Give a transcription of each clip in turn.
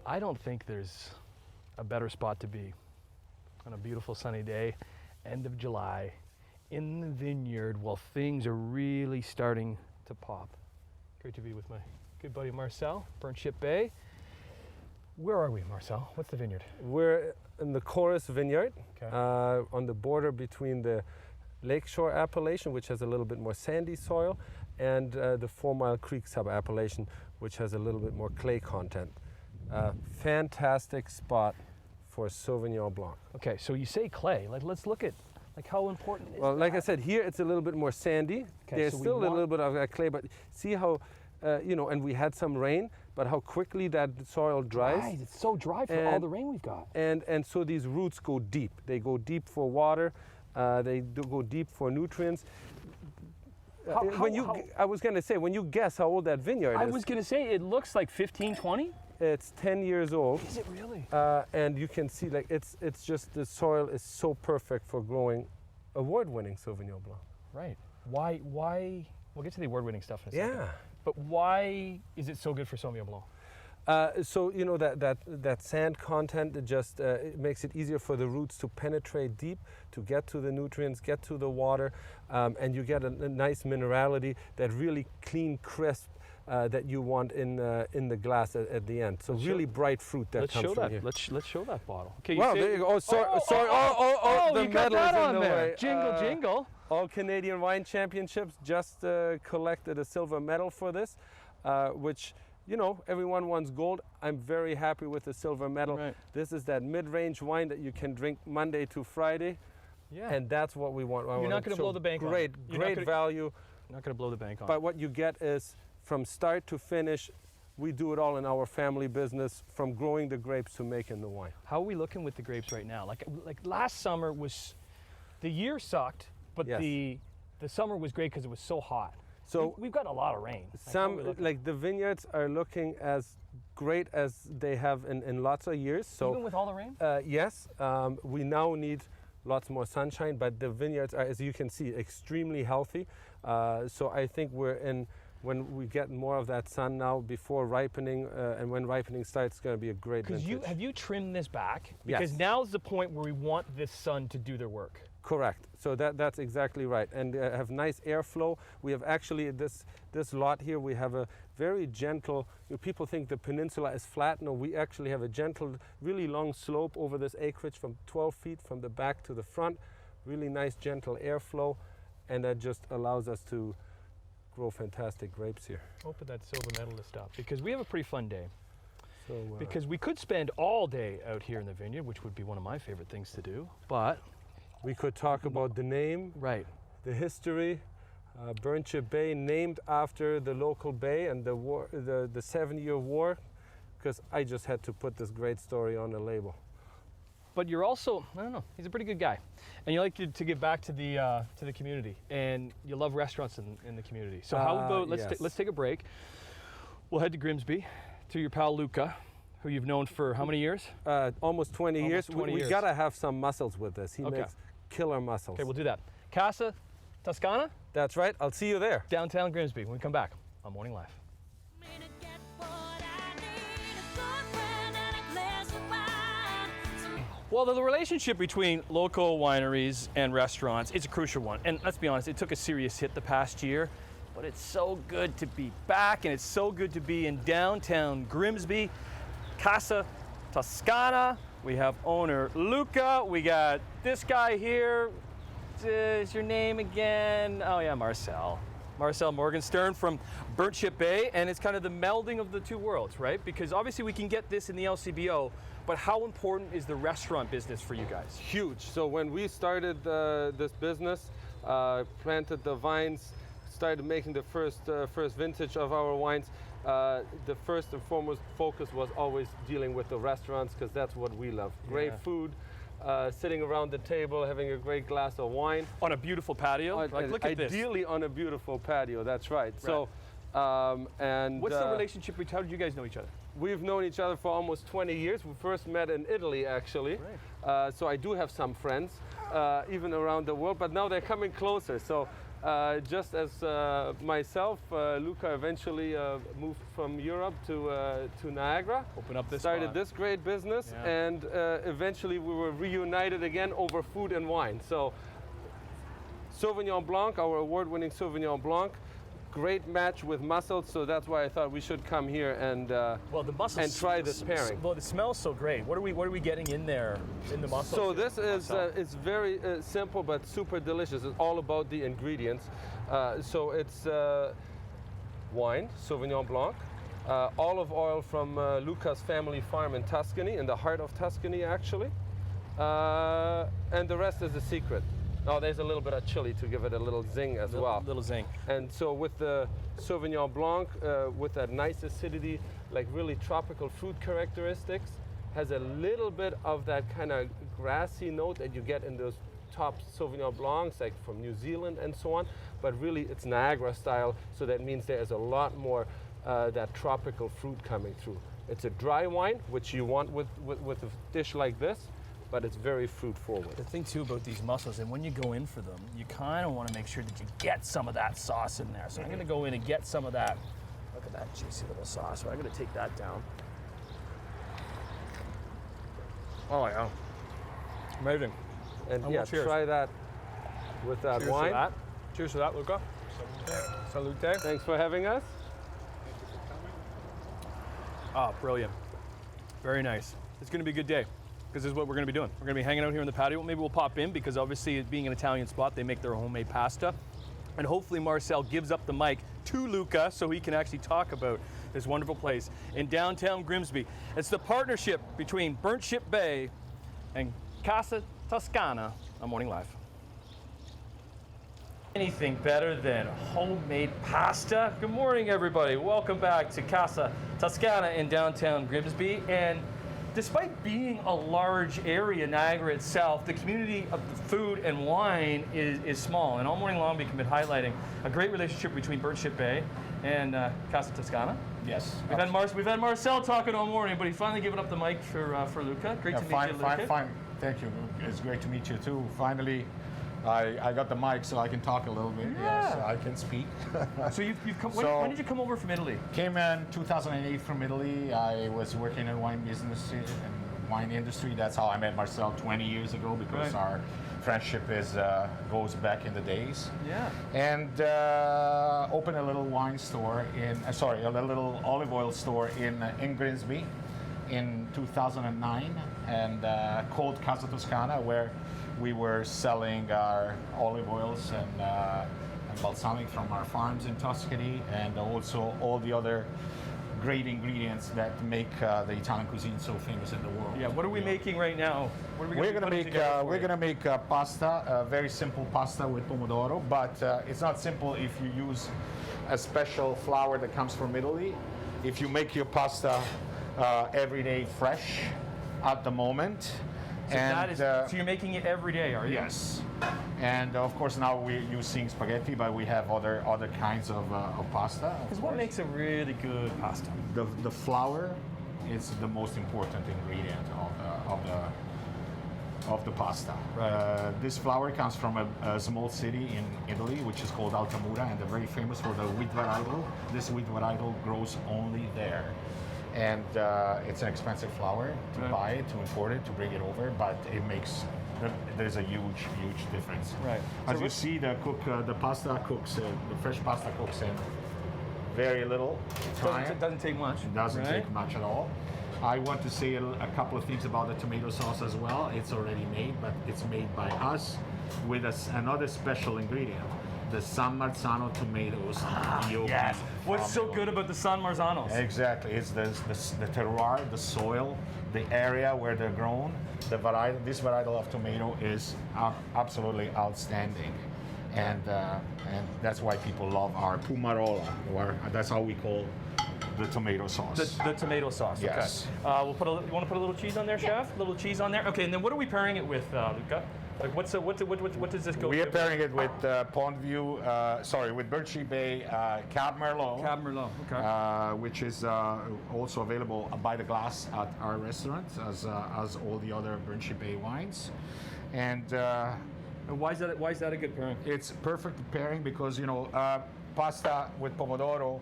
I don't think there's a better spot to be on a beautiful sunny day, end of July, in the vineyard while things are really starting to pop. Great to be with my good buddy Marcel, Burnt Ship Bay. Where are we, Marcel? What's the vineyard? We're in the Chorus Vineyard, Okay. on the border between the Lakeshore appellation, which has a little bit more sandy soil, and the 4 Mile Creek sub-appellation, which has a little bit more clay content. Fantastic spot for Sauvignon Blanc. Okay, so you say clay. Let's look at how important is Well, like I that? said, here it's a little bit more sandy. Okay, There's so we still a want- little bit of that clay, but see how, and we had some rain, but how quickly that soil dries. Right, it's so dry for all the rain we've got. And so these roots go deep. They go deep for water. They do go deep for nutrients. I was going to say, when you guess how old that vineyard I is, was going to say, it looks like 15, 20. it's 10 years old. Is it really? And you can see, like, it's just the soil is so perfect for growing award-winning Sauvignon Blanc. Right. Why? We'll get to the award-winning stuff in a second. Yeah. But why is it so good for Sauvignon Blanc? So that sand content, it makes it easier for the roots to penetrate deep, to get to the nutrients, get to the water, and you get a nice minerality, that really clean, crisp that you want in the glass at the end. So really bright fruit that Let's comes show from that. here. Let's show that bottle. Okay. Wow, there you go. Oh, sorry. The you got medal that is in on the there. way. Jingle, jingle. All Canadian Wine Championships just collected a silver medal for this, which, everyone wants gold. I'm very happy with the silver medal. Right. This is that mid-range wine that you can drink Monday to Friday, Yeah. and that's what we want. You're not going to blow the bank on it. Great value. You're not going to blow the bank on it. But what you get is, from start to finish, we do it all in our family business, from growing the grapes to making the wine. How are we looking with the grapes right now? Like last summer the year sucked, but Yes. the summer was great because it was so hot. So we've got a lot of rain. Like, how are we looking? the vineyards are looking as great as they have in lots of years. So Even with all the rain? yes, we now need lots more sunshine, but the vineyards are, as you can see, extremely healthy. So I think when we get more of that sun now before ripening, and when ripening starts, it's going to be a great vintage. Have you trimmed this back? Because Yes. now's the point where we want this sun to do their work. Correct. So that's exactly right. And have nice airflow. We have actually this lot here. We have a very gentle. People think the peninsula is flat. No, we actually have a gentle, really long slope over this acreage from 12 feet from the back to the front. Really nice, gentle airflow, and that just allows us to grow fantastic grapes here. Open that silver medalist up because we have a pretty fun day. So Because we could spend all day out here in the vineyard, which would be one of my favorite things to do. But we could talk about the name, right, the history. Burnt Ship Bay, named after the local bay and the war, the 7-year war, because I just had to put this great story on the label. but you're also, I don't know, he's a pretty good guy, and you like to give back to the community, and you love restaurants in the community. So how about let's take a break. We'll head to Grimsby to your pal Luca, who you've known for how many years? Almost 20 years. 20 we years. gotta have some mussels with this. He Okay. makes killer mussels. Okay, we'll do that. CASA Toscana, That's right. I'll see you there. downtown Grimsby, when we come back on Morning Live. Well, the relationship between local wineries and restaurants is a crucial one. And let's be honest, it took a serious hit the past year, but it's so good to be back, and it's so good to be in downtown Grimsby. CASA Toscana. We have owner Luca. We got this guy here. Is your name again? Oh yeah, Marcel. Marcel Morgenstern from Burnt Ship Bay, and it's kind of the melding of the two worlds, right? Because obviously we can get this in the LCBO, but how important is the restaurant business for you guys? Huge. So when we started this business, planted the vines, started making the first vintage of our wines, the first and foremost focus was always dealing with the restaurants, because that's what we love. Great food, sitting around the table, having a great glass of wine. On a beautiful patio? Like, look at this. Ideally on a beautiful patio, that's right. So, and what's the relationship? How did you guys know each other? We've known each other for almost 20 years. We first met in Italy, actually. Right. So I do have some friends, even around the world, but now they're coming closer. So just as myself, Luca eventually moved from Europe to Niagara. Open up this Started spot. this great business, Yeah. and eventually we were reunited again over food and wine. So Sauvignon Blanc, our award-winning Sauvignon Blanc, great match with mussels, so that's why I thought we should come here and Well, the mussels and try this pairing. Well, it smells so great. What are we getting in there in the mussels? So this is Marcel? it's very simple but super delicious. It's all about the ingredients. So it's wine, Sauvignon Blanc, olive oil from Luca's family farm in Tuscany, in the heart of Tuscany actually, and the rest is a secret. Oh, there's a little bit of chili to give it a little zing as well. Little zing. And so with the Sauvignon Blanc, with that nice acidity, like really tropical fruit characteristics, has a little bit of that kind of grassy note that you get in those top Sauvignon Blancs, like from New Zealand and so on. But really, it's Niagara style, so that means there's a lot more that tropical fruit coming through. It's a dry wine, which you want with a dish like this, but it's very fruit forward. The thing too about these mussels, and when you go in for them, you kind of want to make sure that you get some of that sauce in there. So I'm going to go in and get some of that. Look at that juicy little sauce. So I'm going to take that down. Oh yeah, amazing. And Oh, yeah, well, cheers. try that with that Cheers wine. to that. Cheers to that, Luca. Salute. Thanks for having us. Oh, brilliant. Very nice. It's going to be a good day, because this is what we're going to be doing. We're going to be hanging out here in the patio. Maybe we'll pop in, because obviously it being an Italian spot, they make their homemade pasta. And hopefully Marcel gives up the mic to Luca so he can actually talk about this wonderful place in downtown Grimsby. It's the partnership between Burnt Ship Bay and Casa Toscana on Morning Live. Anything better than homemade pasta? Good morning, everybody. Welcome back to Casa Toscana in downtown Grimsby. And despite being a large area, Niagara itself, the community of the food and wine is small. And all morning long, we've been highlighting a great relationship between Burnt Ship Bay and Casa Toscana. Yes. We've had Marcel talking all morning, but he's finally given up the mic for Luca. Great to meet you, Luca. Fine. Thank you. It's great to meet you too. Finally, I got the mic so I can talk a little bit. Yeah. Yes, I can speak. So you've come. When did you come over from Italy? Came in 2008 from Italy. I was working in wine business and wine industry. That's how I met Marcel 20 years ago, because Right. our friendship goes back in the days. Yeah. And opened a little wine store a little olive oil store in Grimsby in 2009, and called Casa Toscana, where we were selling our olive oils and balsamic from our farms in Tuscany, and also all the other great ingredients that make the Italian cuisine so famous in the world. Yeah. What are we making right now? What are we We're gonna make pasta, a very simple pasta with pomodoro, but it's not simple if you use a special flour that comes from Italy. If you make your pasta every day fresh at the moment. So you're making it every day, are you? Yes. And of course now we're using spaghetti, but we have other kinds of pasta. Because what makes a really good pasta? The flour is the most important ingredient of the pasta. Right. This flour comes from a small city in Italy, which is called Altamura, and they're very famous for the wheat varietal. This wheat varietal grows only there. And it's an expensive flour to buy it, to import it, to bring it over, but there's a huge difference. Right. As you see, the pasta cooks, the fresh pasta cooks in very little time. It doesn't take much. It doesn't right? take much at all. I want to say a couple of things about the tomato sauce as well. It's already made, but it's made by us with another special ingredient. The San Marzano tomatoes. Yes. What's so good about the San Marzanos? Exactly. It's the terroir, the soil, the area where they're grown. This varietal of tomato is absolutely outstanding. And that's why people love our pumarola, or that's how we call the tomato sauce. The tomato sauce. Yes. Okay. You want to put a little cheese on there, chef? A little cheese on there. Okay. And then what are we pairing it with, Luca? Like what does this go? We are pairing it with with Burnt Ship Bay Cab Merlot. Cab Merlot. Okay. Which is also available by the glass at our restaurant, as all the other Burnt Ship Bay wines. And And why is that a good pairing? It's perfect pairing because, you know, pasta with pomodoro,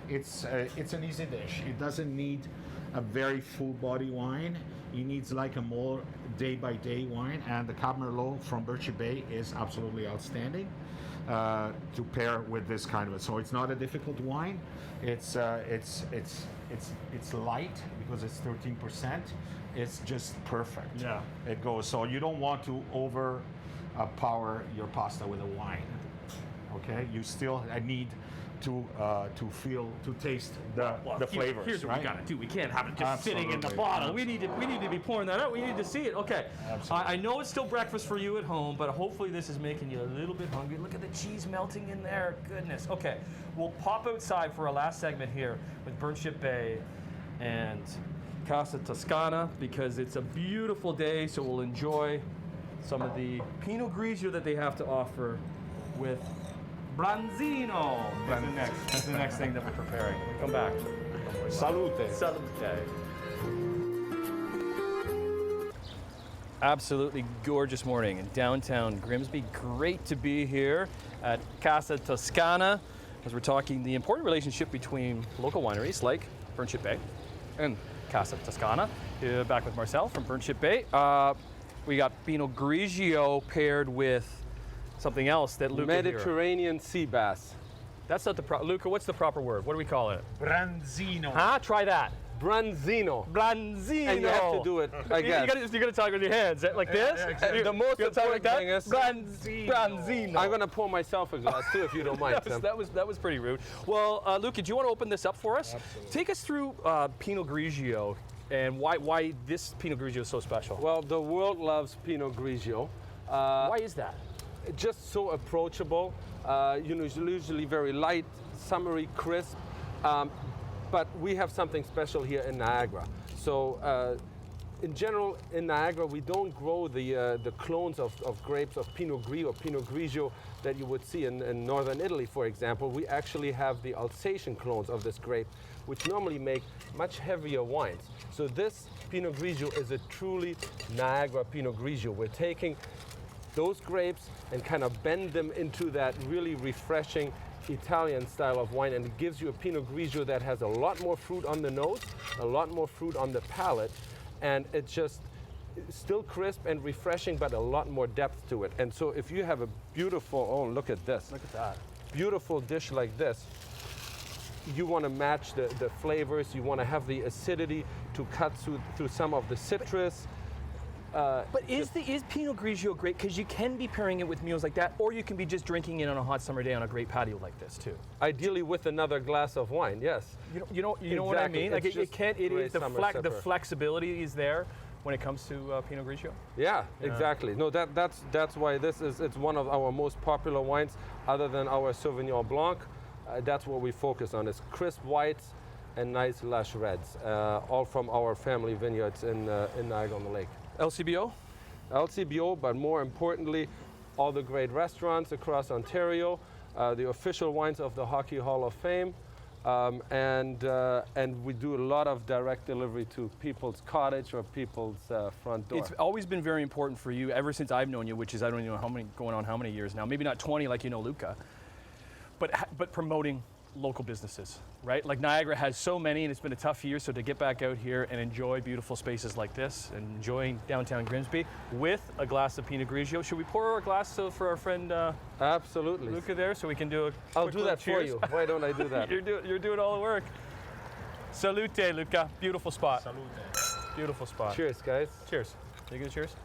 it's an easy dish. It doesn't need a very full body wine. It needs like a more day-by-day wine, and the Cab Merlot from Birchy Bay is absolutely outstanding to pair with this kind of it. So it's not a difficult wine. It's light because it's 13%. It's just perfect. Yeah. It goes. So you don't want to overpower your pasta with a wine. Okay. You still need to taste the flavors. Here's what right? we gotta do. We can't have it just sitting in the bottle. We need to be pouring that out. We need to see it. Okay. I know it's still breakfast for you at home, but hopefully this is making you a little bit hungry. Look at the cheese melting in there. Goodness. Okay. We'll pop outside for our last segment here with Burnship Bay and Casa Toscana because it's a beautiful day. So we'll enjoy some of the Pinot Grigio that they have to offer with Branzino. That's the next thing that we're preparing. Come back. Salute. Salute. Absolutely gorgeous morning in downtown Grimsby. Great to be here at Casa Toscana as we're talking the important relationship between local wineries like Burnship Bay and Casa Toscana. Back with Marcel from Burnship Bay. We got Pinot Grigio paired with something else that Luca Mediterranean sea bass. That's not the Luca, what's the proper word? What do we call it? Branzino. Huh? Try that. Branzino. Branzino. And you have to do it, I guess. You gotta talk with your hands like this. Yeah, exactly. The most important thing is Branzino. I'm gonna pour myself a glass too, if you don't mind. Tim. that was pretty rude. Well, Luca, do you want to open this up for us? Absolutely. Take us through Pinot Grigio and why this Pinot Grigio is so special. Well, the world loves Pinot Grigio. Why is that? Just so approachable, usually very light, summery, crisp, but we have something special here in Niagara. So in general, in Niagara, we don't grow the clones of grapes of Pinot Gris or Pinot Grigio that you would see in northern Italy, for example. We actually have the Alsatian clones of this grape, which normally make much heavier wines. So this Pinot Grigio is a truly Niagara Pinot Grigio. We're taking those grapes and kind of bend them into that really refreshing Italian style of wine, and it gives you a Pinot Grigio that has a lot more fruit on the nose, a lot more fruit on the palate, and it's just still crisp and refreshing, but a lot more depth to it. And so if you have a beautiful, oh, look at this. Look at that. Beautiful dish like this, you want to match the flavors, you want to have the acidity to cut through some of the citrus. But is Pinot Grigio great? Because you can be pairing it with meals like that, or you can be just drinking it on a hot summer day on a great patio like this too. Ideally with another glass of wine, yes. You know what I Exactly. mean? Like It's it just can't. It great is the summer sipper. flexibility is there when it comes to Pinot Grigio. Yeah, exactly. No, that's why it's one of our most popular wines, other than our Sauvignon Blanc. That's what we focus on. Is crisp whites and nice lush reds, all from our family vineyards in Niagara-on-the-Lake. LCBO. LCBO, but more importantly, all the great restaurants across Ontario, the official wines of the Hockey Hall of Fame, and we do a lot of direct delivery to people's cottage or people's front door. It's always been very important for you ever since I've known you, which is I don't even know how many years now. Maybe not 20 like you know Luca, but promoting local businesses, right? Like Niagara has so many, and it's been a tough year, so to get back out here and enjoy beautiful spaces like this, and enjoying downtown Grimsby with a glass of Pinot Grigio. Should we pour a glass for our friend Absolutely. Luca there, so we can do a I'll quick do little that for cheers? you. Why don't I do that? You're doing all the work. Salute, Luca. Beautiful spot. Salute. Beautiful spot. Cheers, guys. Cheers. You get a cheers?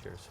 Cheers.